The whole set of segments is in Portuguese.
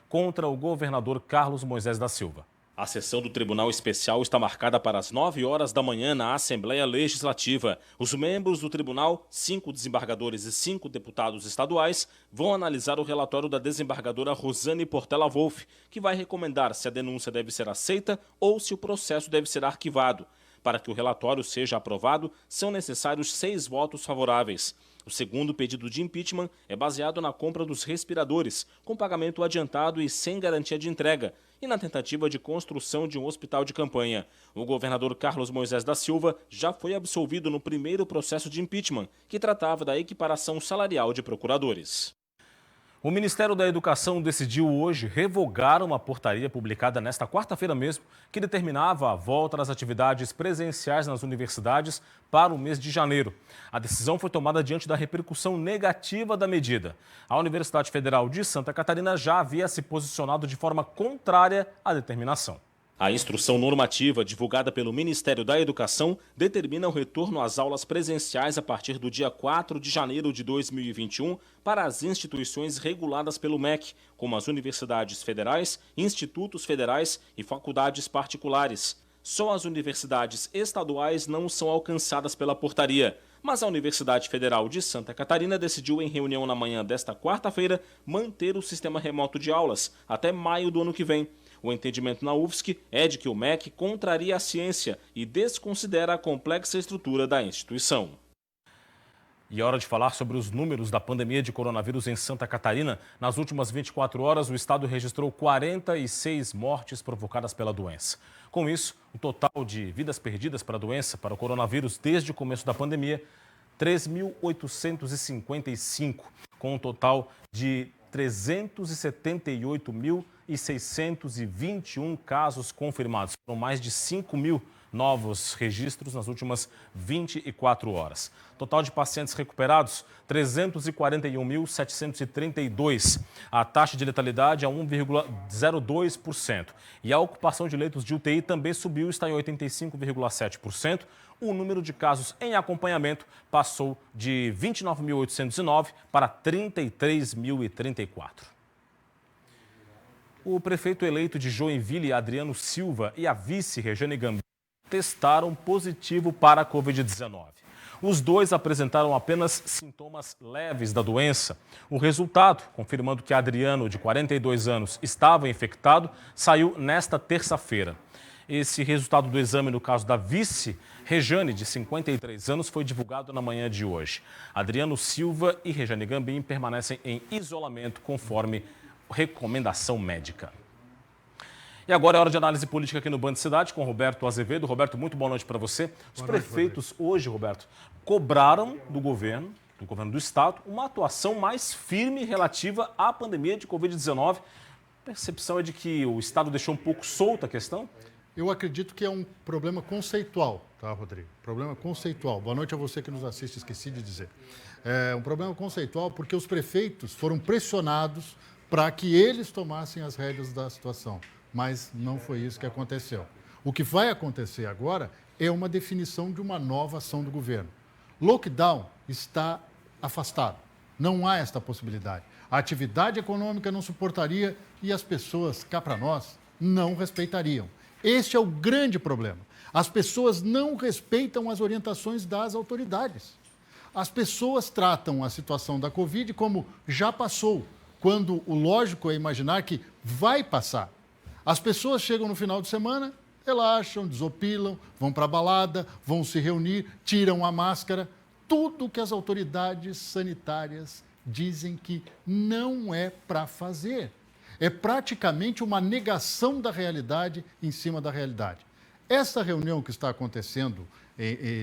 contra o governador Carlos Moisés da Silva. A sessão do Tribunal Especial está marcada para as 9 horas da manhã na Assembleia Legislativa. Os membros do tribunal, 5 desembargadores e 5 deputados estaduais, vão analisar o relatório da desembargadora Rosane Portela Wolff, que vai recomendar se a denúncia deve ser aceita ou se o processo deve ser arquivado. Para que o relatório seja aprovado, são necessários 6 votos favoráveis. O segundo pedido de impeachment é baseado na compra dos respiradores, com pagamento adiantado e sem garantia de entrega, e na tentativa de construção de um hospital de campanha. O governador Carlos Moisés da Silva já foi absolvido no primeiro processo de impeachment, que tratava da equiparação salarial de procuradores. O Ministério da Educação decidiu hoje revogar uma portaria publicada nesta quarta-feira mesmo, que determinava a volta das atividades presenciais nas universidades para o mês de janeiro. A decisão foi tomada diante da repercussão negativa da medida. A Universidade Federal de Santa Catarina já havia se posicionado de forma contrária à determinação. A instrução normativa divulgada pelo Ministério da Educação determina o retorno às aulas presenciais a partir do dia 4 de janeiro de 2021 para as instituições reguladas pelo MEC, como as universidades federais, institutos federais e faculdades particulares. Só as universidades estaduais não são alcançadas pela portaria, mas a Universidade Federal de Santa Catarina decidiu em reunião na manhã desta quarta-feira manter o sistema remoto de aulas até maio do ano que vem. O entendimento na UFSC é de que o MEC contraria a ciência e desconsidera a complexa estrutura da instituição. E é hora de falar sobre os números da pandemia de coronavírus em Santa Catarina. Nas últimas 24 horas, o estado registrou 46 mortes provocadas pela doença. Com isso, o total de vidas perdidas para a doença, para o coronavírus, desde o começo da pandemia, 3.855, com um total de 378.621 casos confirmados. Foram mais de 5 mil novos registros nas últimas 24 horas. Total de pacientes recuperados, 341.732. A taxa de letalidade é 1,02%. E a ocupação de leitos de UTI também subiu, está em 85,7%. O número de casos em acompanhamento passou de 29.809 para 33.034. O prefeito eleito de Joinville, Adriano Silva, e a vice, Rejane Gambim, testaram positivo para a Covid-19. Os dois apresentaram apenas sintomas leves da doença. O resultado, confirmando que Adriano, de 42 anos, estava infectado, saiu nesta terça-feira. Esse resultado do exame no caso da vice, Rejane, de 53 anos, foi divulgado na manhã de hoje. Adriano Silva e Rejane Gambim permanecem em isolamento conforme recomendação médica. E agora é hora de análise política aqui no Band Cidade com Roberto Azevedo. Roberto, muito boa noite para você. Os prefeitos hoje, Roberto, cobraram do governo do estado, uma atuação mais firme relativa à pandemia de Covid-19. A percepção é de que o estado deixou um pouco solta a questão? Eu acredito que é um problema conceitual, tá, Rodrigo? Problema conceitual. Boa noite a você que nos assiste, esqueci de dizer. É um problema conceitual porque os prefeitos foram pressionados para que eles tomassem as rédeas da situação, mas não foi isso que aconteceu. O que vai acontecer agora é uma definição de uma nova ação do governo. Lockdown está afastado, não há esta possibilidade. A atividade econômica não suportaria e as pessoas, cá para nós, não respeitariam. Este é o grande problema. As pessoas não respeitam as orientações das autoridades. As pessoas tratam a situação da Covid como já passou, quando o lógico é imaginar que vai passar. As pessoas chegam no final de semana, relaxam, desopilam, vão para a balada, vão se reunir, tiram a máscara. Tudo que as autoridades sanitárias dizem que não é para fazer. É praticamente uma negação da realidade em cima da realidade. Essa reunião que está acontecendo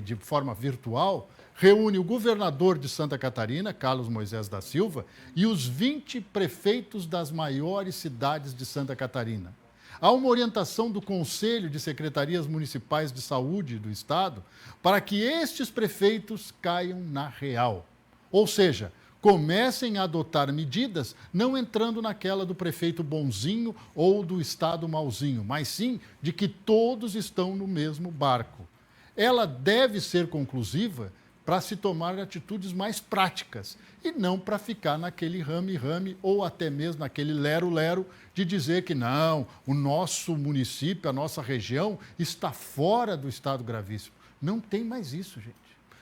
de forma virtual reúne o governador de Santa Catarina, Carlos Moisés da Silva, e os 20 prefeitos das maiores cidades de Santa Catarina. Há uma orientação do Conselho de Secretarias Municipais de Saúde do Estado para que estes prefeitos caiam na real. Ou seja, comecem a adotar medidas não entrando naquela do prefeito bonzinho ou do Estado mauzinho, mas sim de que todos estão no mesmo barco. Ela deve ser conclusiva para se tomar atitudes mais práticas e não para ficar naquele rame-rame ou até mesmo naquele lero-lero de dizer que não, o nosso município, a nossa região está fora do estado gravíssimo. Não tem mais isso, gente.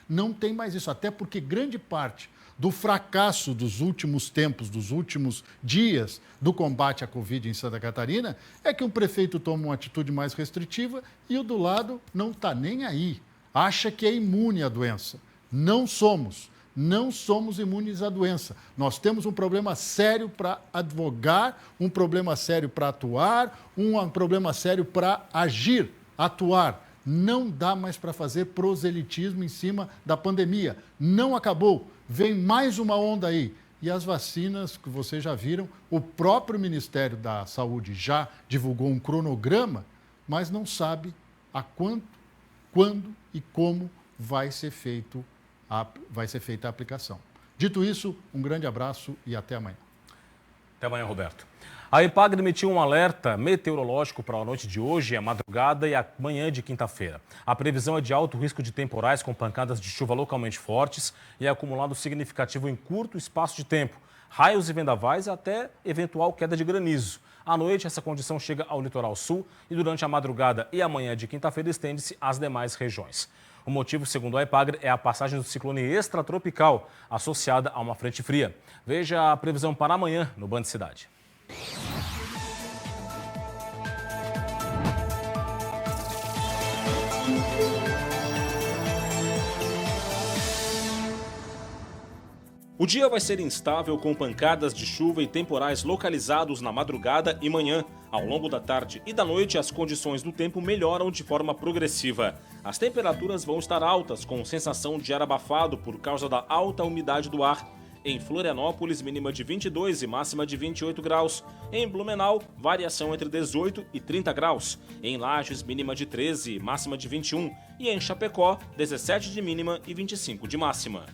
Não tem mais isso, até porque grande parte do fracasso dos últimos tempos, dos últimos dias do combate à Covid em Santa Catarina é que o prefeito toma uma atitude mais restritiva e o do lado não está nem aí. Acha que é imune à doença. Não somos imunes à doença. Nós temos um problema sério para advogar, um problema sério para atuar, um problema sério para agir, atuar. Não dá mais para fazer proselitismo em cima da pandemia. Não acabou. Vem mais uma onda aí. E as vacinas, que vocês já viram, o próprio Ministério da Saúde já divulgou um cronograma, mas não sabe a quanto, quando e como vai ser feita a aplicação. Dito isso, um grande abraço e até amanhã. Até amanhã, Roberto. A EPAGRE emitiu um alerta meteorológico para a noite de hoje, a madrugada e a manhã de quinta-feira. A previsão é de alto risco de temporais com pancadas de chuva localmente fortes e acumulado significativo em curto espaço de tempo, raios e vendavais e até eventual queda de granizo. À noite, essa condição chega ao litoral sul e durante a madrugada e a manhã de quinta-feira estende-se às demais regiões. O motivo, segundo a EPAGRE, é a passagem do ciclone extratropical associada a uma frente fria. Veja a previsão para amanhã no Band Cidade. O dia vai ser instável com pancadas de chuva e temporais localizados na madrugada e manhã. Ao longo da tarde e da noite, as condições do tempo melhoram de forma progressiva. As temperaturas vão estar altas, com sensação de ar abafado por causa da alta umidade do ar. Em Florianópolis, mínima de 22 e máxima de 28 graus. Em Blumenau, variação entre 18 e 30 graus. Em Lages, mínima de 13 e máxima de 21. E em Chapecó, 17 de mínima e 25 de máxima.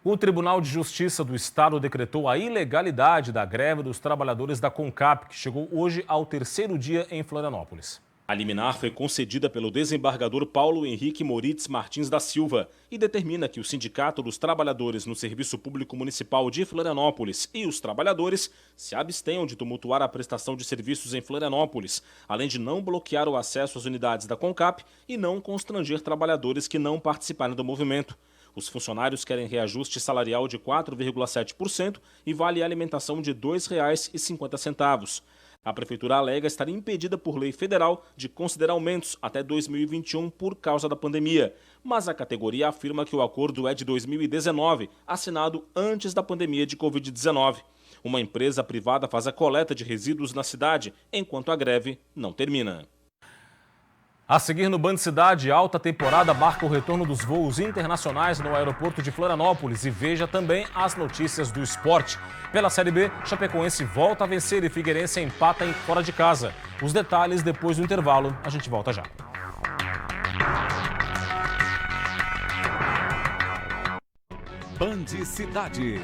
O Tribunal de Justiça do Estado decretou a ilegalidade da greve dos trabalhadores da CONCAP, que chegou hoje ao terceiro dia em Florianópolis. A liminar foi concedida pelo desembargador Paulo Henrique Moritz Martins da Silva e determina que o Sindicato dos Trabalhadores no Serviço Público Municipal de Florianópolis e os trabalhadores se abstenham de tumultuar a prestação de serviços em Florianópolis, além de não bloquear o acesso às unidades da CONCAP e não constranger trabalhadores que não participarem do movimento. Os funcionários querem reajuste salarial de 4,7% e vale alimentação de R$ 2,50. A Prefeitura alega estar impedida por lei federal de considerar aumentos até 2021 por causa da pandemia. Mas a categoria afirma que o acordo é de 2019, assinado antes da pandemia de Covid-19. Uma empresa privada faz a coleta de resíduos na cidade, enquanto a greve não termina. A seguir no Band Cidade, alta temporada marca o retorno dos voos internacionais no aeroporto de Florianópolis e veja também as notícias do esporte. Pela Série B, Chapecoense volta a vencer e Figueirense empata em fora de casa. Os detalhes depois do intervalo, a gente volta já. Band Cidade.